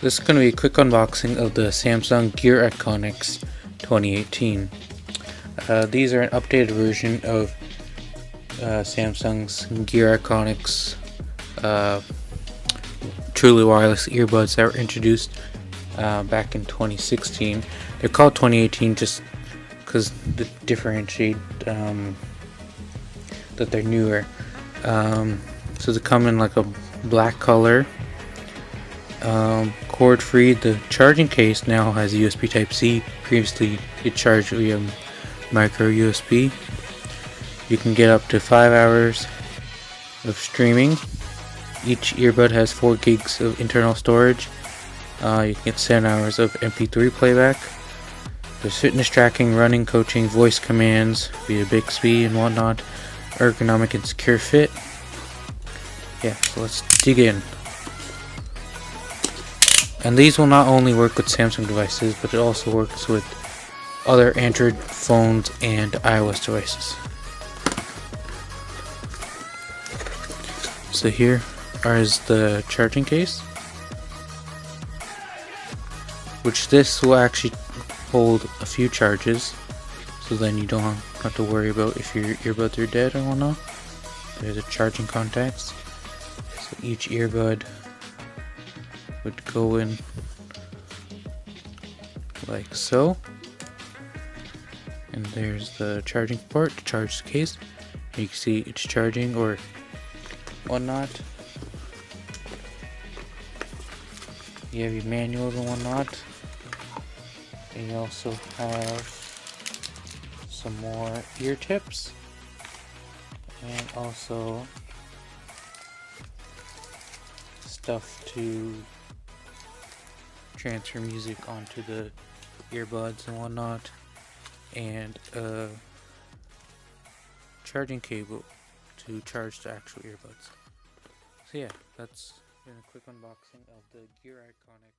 This is going to be a quick unboxing of the Samsung Gear IconX 2018. These are an updated version of Samsung's Gear IconX truly wireless earbuds that were introduced back in 2016. They're called 2018 just because they differentiate that they're newer. So they come in like a black color. Cord free. The charging case now has USB Type-C. Previously it charged via micro USB. You can get up to 5 hours of streaming. Each earbud has 4 gigs of internal storage. You can get 7 hours of MP3 playback. There's fitness tracking, running, coaching, voice commands via Bixby and whatnot. Ergonomic and secure fit. Yeah, so let's dig in. And these will not only work with Samsung devices, but it also works with other Android phones and iOS devices. So here is the charging case, which this will actually hold a few charges, so then you don't have to worry about if your earbuds are dead or whatnot. There's a charging contacts, so each earbud would go in like so, and there's the charging port to charge the case. You can see it's charging or whatnot. You have your manuals and whatnot, and you also have some more ear tips, and also stuff to transfer music onto the earbuds and whatnot, and a charging cable to charge the actual earbuds. So yeah, that's been a quick unboxing of the Gear IconX